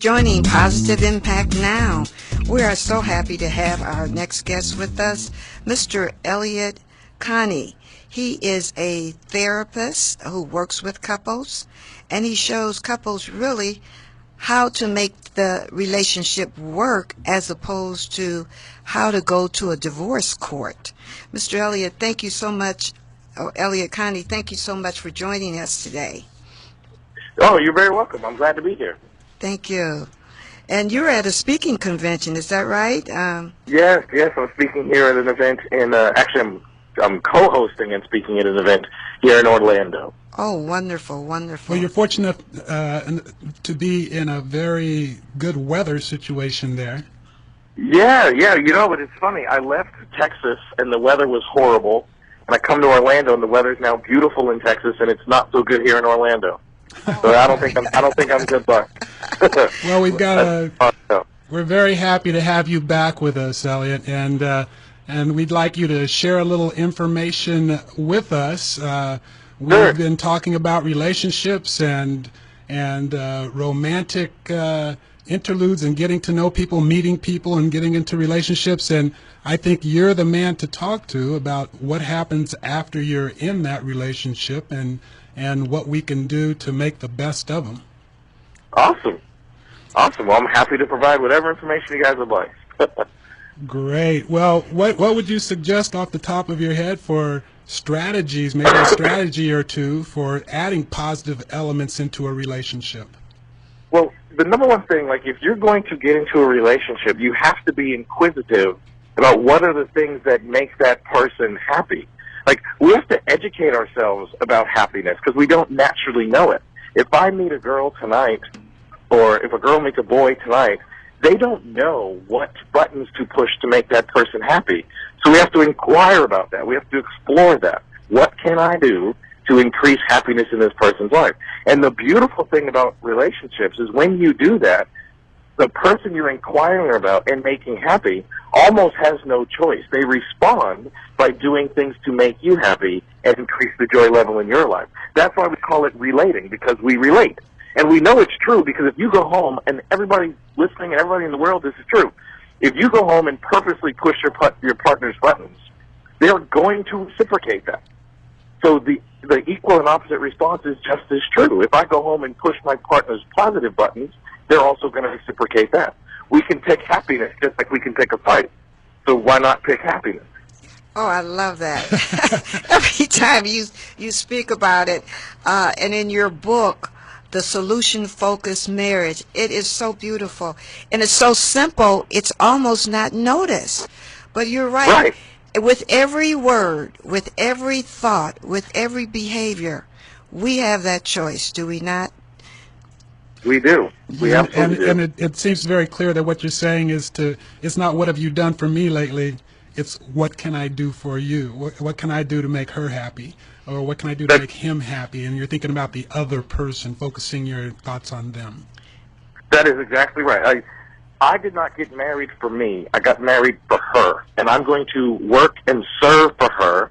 Joining Positive Impact Now. We are so happy to have our next guest with us, Mr. Elliott Connie. He is a therapist who works with couples, and he shows couples really how to make the relationship work as opposed to how to go to a divorce court. Mr. Elliott, thank you so much. Elliott Connie, thank you so much for joining us today. Oh, you're very welcome. I'm glad to be here. Thank you. And you're at a speaking convention, is that right? Yes. I'm speaking here at an event in, actually I'm co-hosting and speaking at an event here in Orlando. Oh, wonderful. Well, you're fortunate to be in a very good weather situation there. Yeah, but it's funny. I left Texas and the weather was horrible, and I come to Orlando and the weather's now beautiful in Texas, and it's not so good here in Orlando. So I don't think I'm good luck. Well, we're very happy to have you back with us, Elliott, and we'd like you to share a little information with us. We've been talking about relationships and romantic interludes and getting to know people, meeting people, and getting into relationships. And I think you're the man to talk to about what happens after you're in that relationship and what we can do to make the best of them. Awesome. Well, I'm happy to provide whatever information you guys would like. Great. Well, what would you suggest off the top of your head for strategies, maybe a strategy or two for adding positive elements into a relationship? Well, the number one thing, like if you're going to get into a relationship, you have to be inquisitive about what are the things that make that person happy. Like, we have to educate ourselves about happiness because we don't naturally know it. If I meet a girl tonight, or if a girl meets a boy tonight, they don't know what buttons to push to make that person happy. So we have to inquire about that. We have to explore that. What can I do to increase happiness in this person's life? And the beautiful thing about relationships is when you do that, the person you're inquiring about and making happy almost has no choice. They respond by doing things to make you happy and increase the joy level in your life. That's why we call it relating, because we relate. And we know it's true because if you go home, and everybody listening and everybody in the world, this is true. If you go home and purposely push your partner's buttons, they're going to reciprocate that. So the equal and opposite response is just as true. If I go home and push my partner's positive buttons, they're also going to reciprocate that. We can pick happiness just like we can pick a fight. So why not pick happiness? Oh, I love that. Every time you speak about it, and in your book, The Solution-Focused Marriage, it is so beautiful. And it's so simple, it's almost not noticed. But you're right. With every word, with every thought, with every behavior, we have that choice, do we not? We do. We absolutely do. And it seems very clear that what you're saying is it's not what have you done for me lately, it's what can I do for you? What can I do to make her happy? Or what can I do to make him happy? And you're thinking about the other person, focusing your thoughts on them. That is exactly right. I did not get married for me. I got married for her. And I'm going to work and serve for her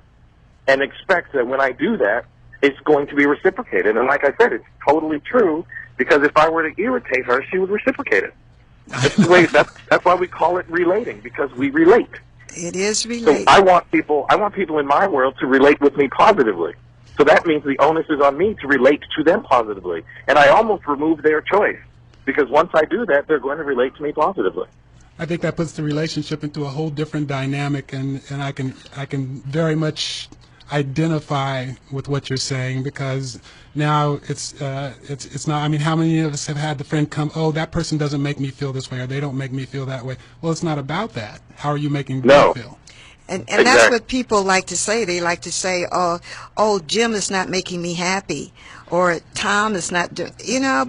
and expect that when I do that, it's going to be reciprocated. And like I said, it's totally true, because if I were to irritate her, she would reciprocate it. That's why we call it relating, because we relate. It is relating. So I want people in my world to relate with me positively. So that means the onus is on me to relate to them positively. And I almost remove their choice, because once I do that, they're going to relate to me positively. I think that puts the relationship into a whole different dynamic, and I can very much identify with what you're saying, because now it's not. I mean, how many of us have had the friend come, oh, that person doesn't make me feel this way, or they don't make me feel that way? Well, it's not about that. How are you making them feel? And that's what people like to say. They like to say, oh, Jim is not making me happy, or Tom is not doing,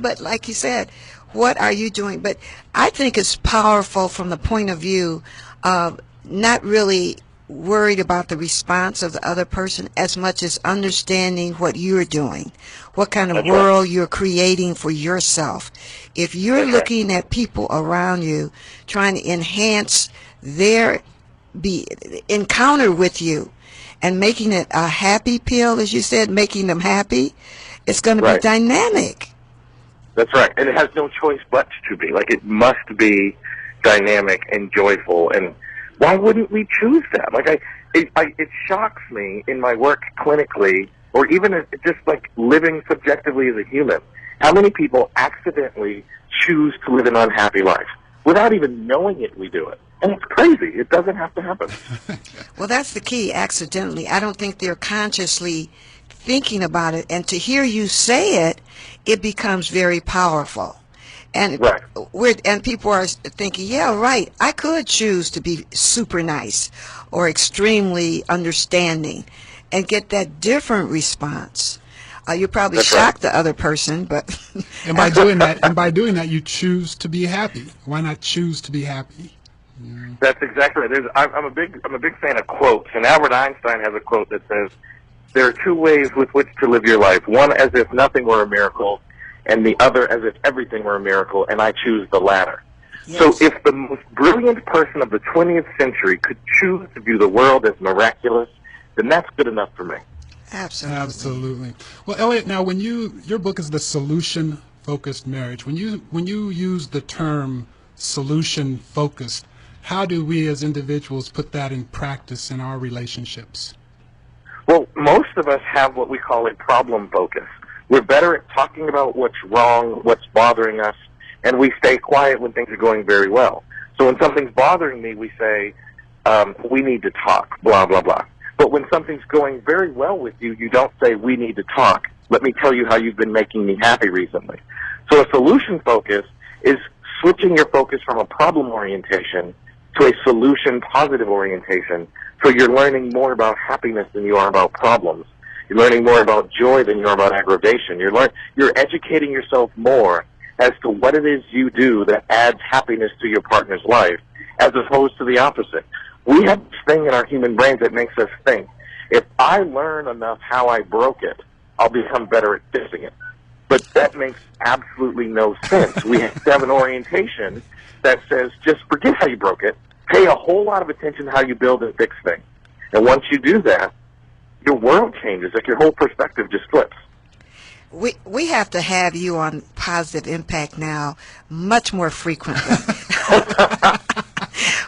but like you said, what are you doing? But I think it's powerful from the point of view of not really worried about the response of the other person as much as understanding what you're doing, what kind of world you're creating for yourself. If you're looking at people around you trying to enhance their encounter with you and making it a happy pill, as you said, making them happy, it's going to be dynamic. That's right. And it has no choice but to be. Like, it must be dynamic and joyful. And why wouldn't we choose that? Like, it shocks me in my work clinically, or even just like living subjectively as a human, how many people accidentally choose to live an unhappy life. Without even knowing it, we do it. And it's crazy. It doesn't have to happen. Well, that's the key, accidentally. I don't think they're consciously thinking about it. And to hear you say it, it becomes very powerful. And Right. and people are thinking, yeah, right, I could choose to be super nice or extremely understanding and get that different response. You probably That's shock right. the other person, but And by doing that, you choose to be happy. Why not choose to be happy? That's exactly right. I'm a big fan of quotes, and Albert Einstein has a quote that says, "There are two ways with which to live your life. One as if nothing were a miracle, and the other as if everything were a miracle, and I choose the latter." yes. So if the most brilliant person of the 20th century could choose to view the world as miraculous, then that's good enough for me. Absolutely. Absolutely. Well, Elliott, now when your book is The Solution-Focused Marriage. When you use the term solution-focused, how do we as individuals put that in practice in our relationships? Well, most of us have what we call a problem focus. We're better at talking about what's wrong, what's bothering us, and we stay quiet when things are going very well. So when something's bothering me, we say, we need to talk, blah, blah, blah. But when something's going very well with you, you don't say, we need to talk. Let me tell you how you've been making me happy recently. So a solution focus is switching your focus from a problem orientation to a solution positive orientation. So you're learning more about happiness than you are about problems. You're learning more about joy than you are about aggravation. You're educating yourself more as to what it is you do that adds happiness to your partner's life, as opposed to the opposite. We have this thing in our human brains that makes us think, if I learn enough how I broke it, I'll become better at fixing it. But that makes absolutely no sense. We have to have an orientation that says, just forget how you broke it, pay a whole lot of attention to how you build and fix things. And once you do that, your world changes. Like, your whole perspective just flips. We have to have you on Positive Impact now much more frequently.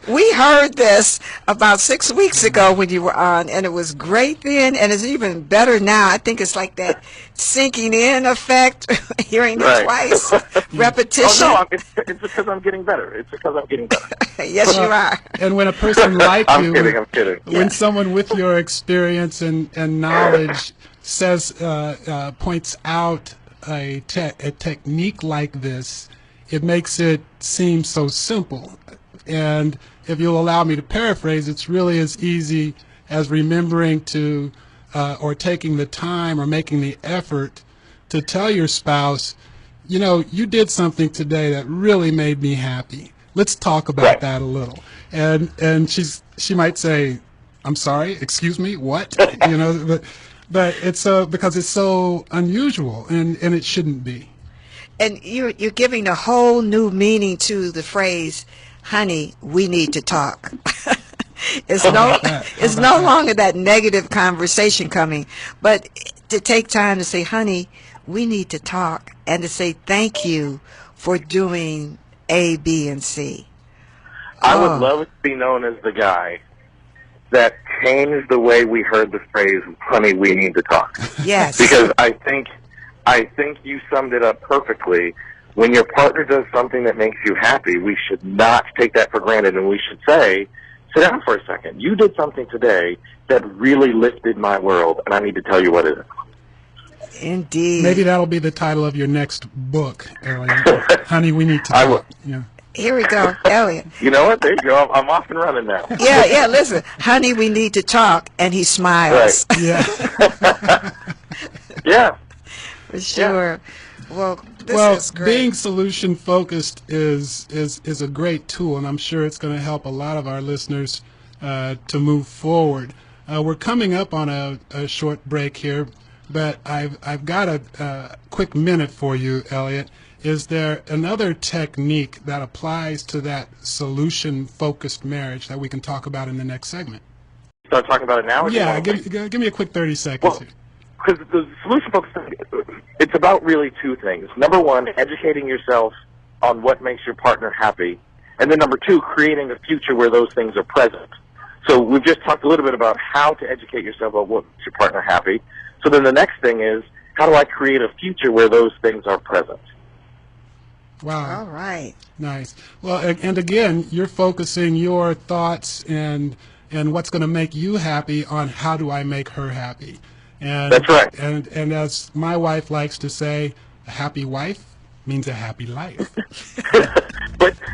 We heard this about 6 weeks ago when you were on, and it was great then, and it's even better now. I think it's like that sinking in effect, hearing it Right. twice, repetition. Oh, no, it's because I'm getting better. It's because I'm getting better. Yes, you are. And when a person like I'm you, kidding. when someone with your experience and knowledge says, points out a technique like this, it makes it seem so simple. And if you'll allow me to paraphrase, it's really as easy as remembering to, or taking the time or making the effort to tell your spouse, you know, you did something today that really made me happy. Let's talk about Right. that a little. And she might say, I'm sorry, excuse me, what? You know, but it's because it's so unusual, and it shouldn't be. And you're giving a whole new meaning to the phrase, honey, we need to talk. It's no longer that negative conversation coming, but to take time to say, honey, we need to talk, and to say thank you for doing A, B, and C. I would love to be known as the guy that changed the way we heard the phrase, honey, we need to talk. Yes. Because I think you summed it up perfectly. When your partner does something that makes you happy, we should not take that for granted, and we should say, sit down for a second. You did something today that really lifted my world, and I need to tell you what it is. Indeed. Maybe that'll be the title of your next book, Elliott. Honey, we need to I will. talk. Yeah. Here we go, Elliott. You know what? There you go. I'm off and running now. Yeah, listen, honey, we need to talk, and he smiles. Right. Yeah. Yeah. For sure. Well, this Well, is great. being solution focused is a great tool, and I'm sure it's going to help a lot of our listeners to move forward. We're coming up on a short break here, but I've got a quick minute for you, Elliott. Is there another technique that applies to that solution focused marriage that we can talk about in the next segment? Start talking about it now? Or do you Yeah, want to wait? give me a quick 30 seconds Well, here. because the solution focused thing, it's about really two things. Number one, educating yourself on what makes your partner happy, and then number two, creating a future where those things are present. So we've just talked a little bit about how to educate yourself about what makes your partner happy. So then the next thing is, how do I create a future where those things are present? Wow. All right. Nice. Well, and again, you're focusing your thoughts and what's going to make you happy on how do I make her happy. And That's right. And as my wife likes to say, a happy wife means a happy life.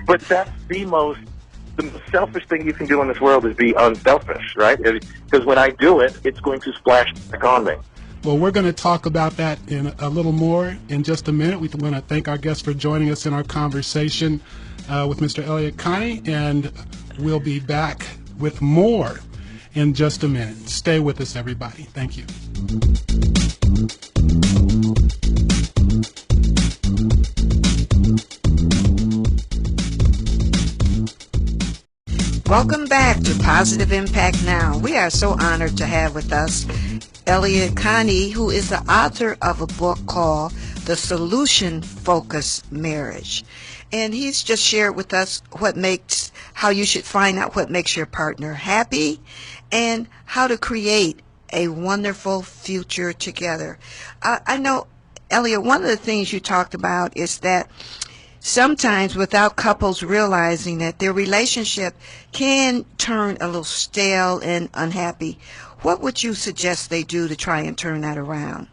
but that's the most selfish thing you can do in this world is be unselfish, right? Because when I do it, it's going to splash back on me. Well, we're going to talk about that in a little more in just a minute. We want to thank our guests for joining us in our conversation with Mr. Elliott Connie, and we'll be back with more in just a minute. Stay with us, everybody. Thank you. Welcome back to Positive Impact Now. We are so honored to have with us Elliott Connie, who is the author of a book called The Solution Focused Marriage. And he's just shared with us how you should find out what makes your partner happy and how to create a wonderful future together. I know, Elliott, one of the things you talked about is that sometimes without couples realizing that their relationship can turn a little stale and unhappy, what would you suggest they do to try and turn that around?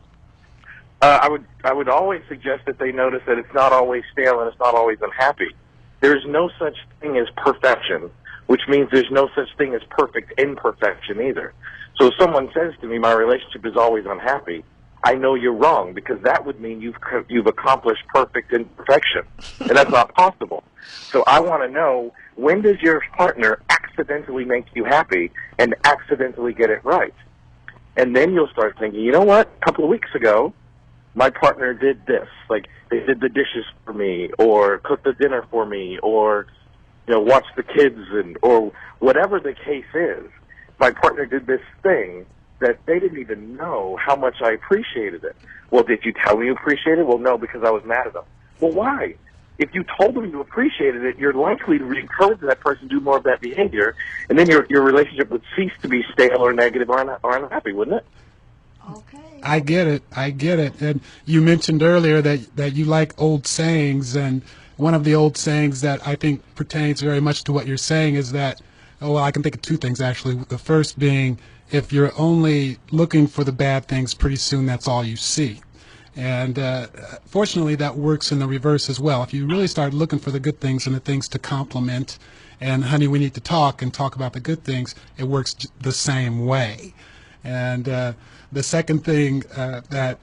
I would always suggest that they notice that it's not always stale and it's not always unhappy. There's no such thing as perfection, which means there's no such thing as perfect imperfection either. So if someone says to me, my relationship is always unhappy, I know you're wrong, because that would mean you've accomplished perfect imperfection, and that's not possible. So I want to know, when does your partner accidentally make you happy and accidentally get it right? And then you'll start thinking, you know what, a couple of weeks ago, my partner did this, like they did the dishes for me, or cooked the dinner for me, or watched the kids, or whatever the case is. My partner did this thing that they didn't even know how much I appreciated it. Well, did you tell me you appreciated it? Well, no, because I was mad at them. Well, why? If you told them you appreciated it, you're likely to encourage that person to do more of that behavior, and then your relationship would cease to be stale or negative or unhappy, wouldn't it? Okay. I get it. And you mentioned earlier that you like old sayings, and one of the old sayings that I think pertains very much to what you're saying is that, I can think of two things, actually. The first being, if you're only looking for the bad things, pretty soon that's all you see. And fortunately, that works in the reverse as well. If you really start looking for the good things and the things to compliment, and honey, we need to talk about the good things, it works the same way. And the second thing that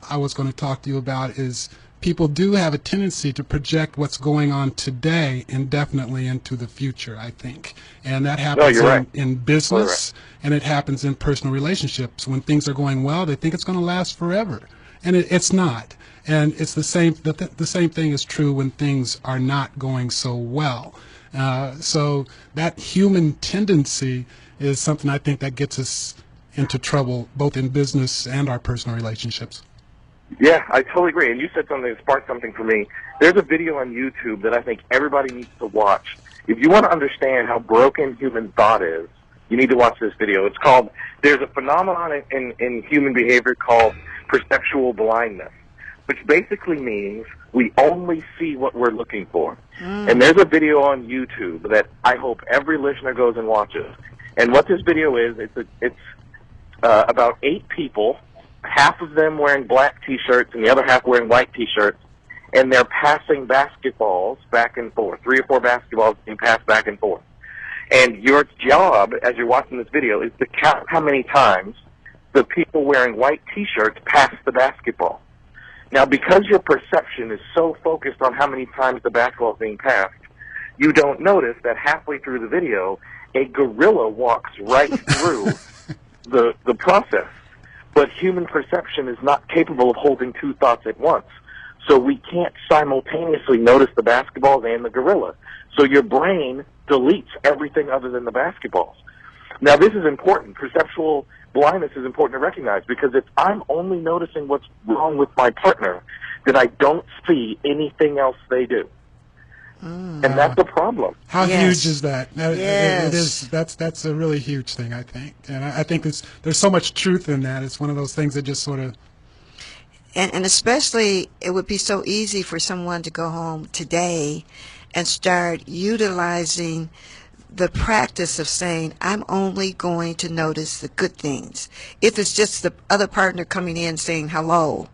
I was going to talk to you about is people do have a tendency to project what's going on today indefinitely into the future, I think. And that happens in business, and it happens in personal relationships. When things are going well, they think it's going to last forever. And it's not. And it's the same thing is true when things are not going so well. So that human tendency is something I think that gets us into trouble, both in business and our personal relationships. Yeah, I totally agree. And you said something that sparked something for me. There's a video on YouTube that I think everybody needs to watch. If you want to understand how broken human thought is, you need to watch this video. It's called, there's a phenomenon in human behavior called perceptual blindness, which basically means we only see what we're looking for. And there's a video on YouTube that I hope every listener goes and watches. And what this video is, it's about 8 people, half of them wearing black T-shirts and the other half wearing white T-shirts, and they're passing basketballs back and forth, 3 or 4 basketballs being passed back and forth. And your job, as you're watching this video, is to count how many times the people wearing white T-shirts pass the basketball. Now, because your perception is so focused on how many times the basketball is being passed, you don't notice that halfway through the video, a gorilla walks right through the process. But human perception is not capable of holding 2 thoughts at once. So we can't simultaneously notice the basketballs and the gorilla. So your brain deletes everything other than the basketballs. Now, this is important. Perceptual blindness is important to recognize, because if I'm only noticing what's wrong with my partner, then I don't see anything else they do. And that's a problem. How Yes. huge is that? Yes. It is. That's a really huge thing, I think. And I think there's so much truth in that. It's one of those things that just sort of... And especially, it would be so easy for someone to go home today and start utilizing the practice of saying, I'm only going to notice the good things. If it's just the other partner coming in saying hello,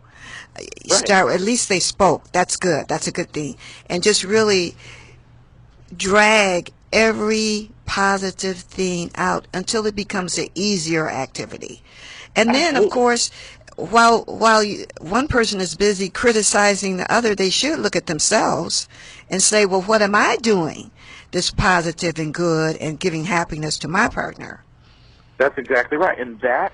start, at least they spoke. That's good. That's a good thing. And just really drag every positive thing out until it becomes an easier activity. And then, of course, while one person is busy criticizing the other, they should look at themselves and say, well, what am I doing that's positive and good and giving happiness to my partner? That's exactly right. And that,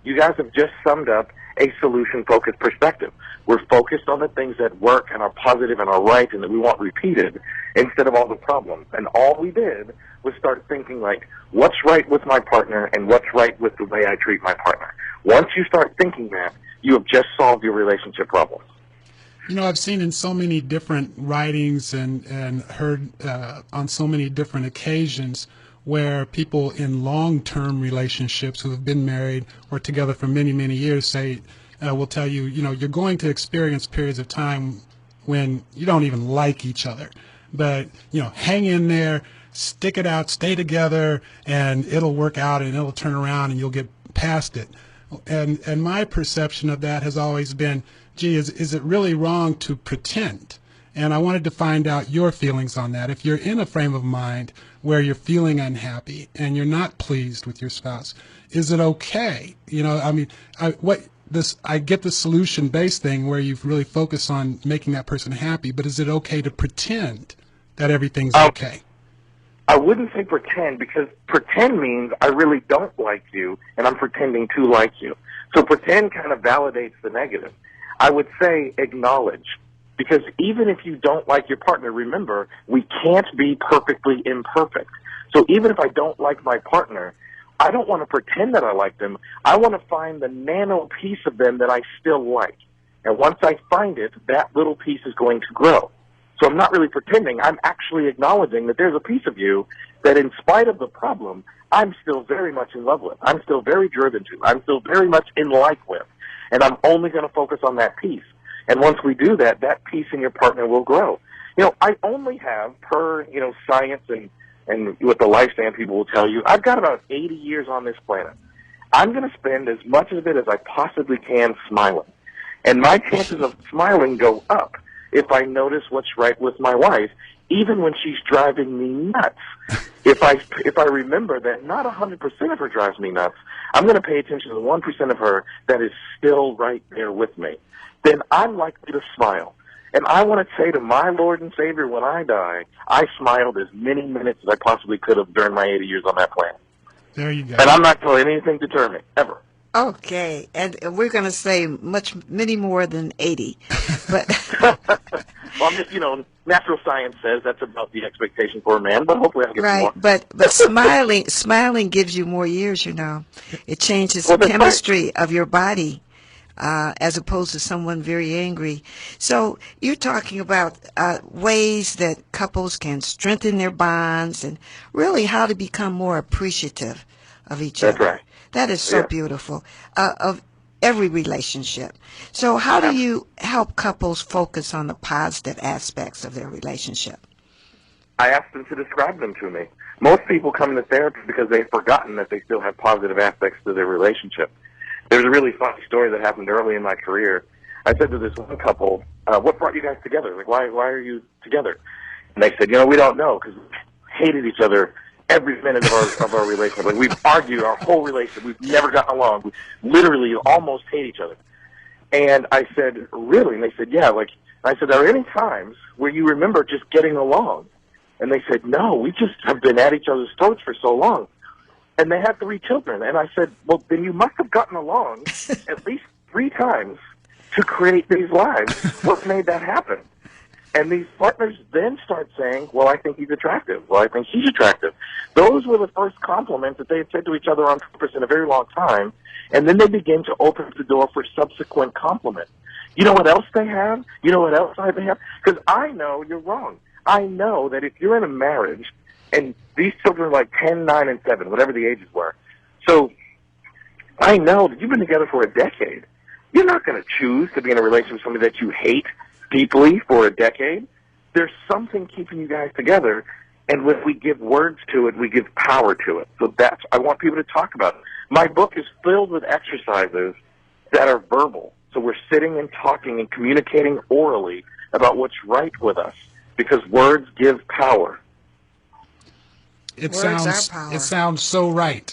you guys have just summed up a solution-focused perspective. We're focused on the things that work and are positive and are right and that we want repeated instead of all the problems. And all we did was start thinking like, what's right with my partner and what's right with the way I treat my partner. Once you start thinking that, you have just solved your relationship problems. You know, I've seen in so many different writings and heard on so many different occasions where people in long-term relationships who have been married or together for many, many years say, will tell you, you know, you're going to experience periods of time when you don't even like each other. But, you know, hang in there, stick it out, stay together, and it'll work out and it'll turn around and you'll get past it. And my perception of that has always been, gee, is it really wrong to pretend? And I wanted to find out your feelings on that. If you're in a frame of mind where you're feeling unhappy and you're not pleased with your spouse, is it okay? You know, I mean, I get the solution-based thing where you really focus on making that person happy, but is it okay to pretend that everything's okay? I wouldn't say pretend, because pretend means I really don't like you and I'm pretending to like you. So pretend kind of validates the negative. I would say acknowledge, because even if you don't like your partner, remember, we can't be perfectly imperfect. So even if I don't like my partner, I don't want to pretend that I like them. I want to find the nano piece of them that I still like. And once I find it, that little piece is going to grow. So I'm not really pretending. I'm actually acknowledging that there's a piece of you that, in spite of the problem, I'm still very much in love with. I'm still very driven to. I'm still very much in like with. And I'm only going to focus on that piece. And once we do that, that piece in your partner will grow. You know, I only have, per, you know, science and what the lifespan people will tell you, I've got about 80 years on this planet. I'm going to spend as much of it as I possibly can smiling. And my chances of smiling go up if I notice what's right with my wife, even when she's driving me nuts. If I remember that not 100% of her drives me nuts, I'm going to pay attention to the 1% of her that is still right there with me. Then I'm likely to smile. And I want to say to my Lord and Savior, when I die, I smiled as many minutes as I possibly could have during my 80 years on that planet. There you go. And I'm not going to let anything deter me, ever. Okay, and we're going to say many more than 80. But well, I'm just, you know, natural science says that's about the expectation for a man, but hopefully I'll get right, more. but smiling gives you more years, you know. It changes the chemistry of your body. As opposed to someone very angry. So you're talking about ways that couples can strengthen their bonds and really how to become more appreciative of each other. That's right. That is so beautiful, of every relationship. So how do you help couples focus on the positive aspects of their relationship? I ask them to describe them to me. Most people come to therapy because they've forgotten that they still have positive aspects to their relationship. There's a really funny story that happened early in my career. I said to this one couple, what brought you guys together? Like, why are you together? And they said, you know, we don't know, because we hated each other every minute of our relationship. Like, we've argued our whole relationship. We've never gotten along. We literally almost hate each other. And I said, really? And they said, yeah. Like, I said, are there any times where you remember just getting along? And they said, no, we just have been at each other's throats for so long. And they had 3 children. And I said, well, then you must have gotten along at least 3 times to create these lives. What made that happen? And these partners then start saying, well, I think he's attractive. Well, I think she's attractive. Those were the first compliments that they had said to each other on purpose in a very long time. And then they begin to open the door for subsequent compliments. You know what else they have? You know what else they have? Because I know you're wrong. I know that if you're in a marriage, and these children are like 10, 9, and 7, whatever the ages were. So I know that you've been together for a decade. You're not going to choose to be in a relationship with somebody that you hate deeply for a decade. There's something keeping you guys together, and when we give words to it, we give power to it. So that's, I want people to talk about it. My book is filled with exercises that are verbal. So we're sitting and talking and communicating orally about what's right with us, because words give power. Words are power. It sounds so right.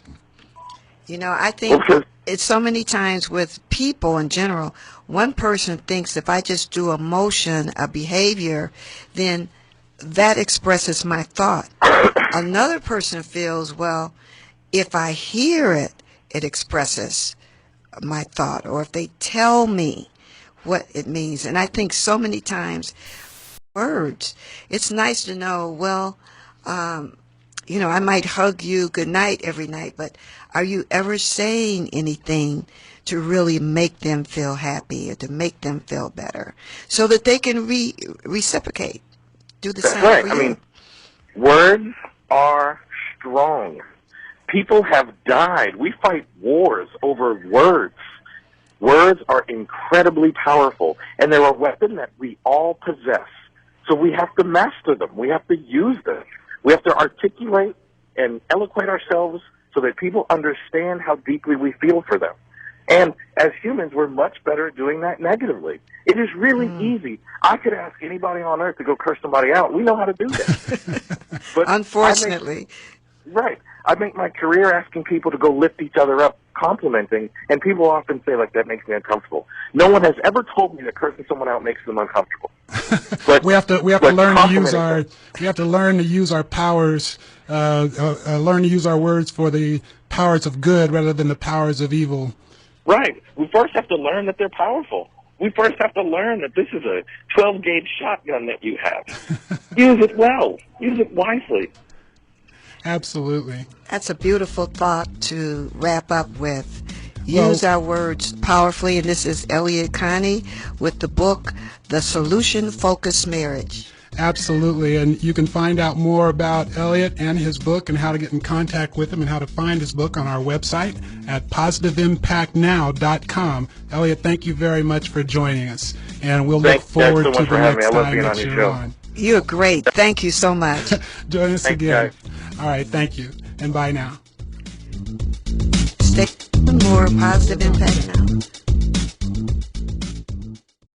You know, I think it's so many times with people in general, one person thinks if I just do a motion, a behavior, then that expresses my thought. Another person feels, well, if I hear it, it expresses my thought, or if they tell me what it means. And I think so many times words, it's nice to know, well, you know, I might hug you good night every night, but are you ever saying anything to really make them feel happy or to make them feel better so that they can reciprocate, do the same right. for you? I mean, words are strong. People have died. We fight wars over words. Words are incredibly powerful, and they're a weapon that we all possess. So we have to master them. We have to use them. We have to articulate and eloquate ourselves so that people understand how deeply we feel for them. And as humans, we're much better at doing that negatively. It is really easy. I could ask anybody on earth to go curse somebody out. We know how to do that. But unfortunately. Right. I make my career asking people to go lift each other up, complimenting, and people often say, like, that makes me uncomfortable. No one has ever told me that cursing someone out makes them uncomfortable. But we have to learn to use our powers, learn to use our words for the powers of good rather than the powers of evil. Right. We first have to learn that they're powerful. We first have to learn that this is a 12-gauge shotgun that you have. Use it well. Use it wisely. Absolutely. That's a beautiful thought to wrap up with. Use our words powerfully, and this is Elliott Connie with the book, The Solution-Focused Marriage. Absolutely, and you can find out more about Elliott and his book and how to get in contact with him and how to find his book on our website at positiveimpactnow.com. Elliott, thank you very much for joining us, and we'll look forward to the next time that you're on. You're great. Thank you so much. Join us again. Guys. All right, thank you, and bye now. Stay more positive impact now.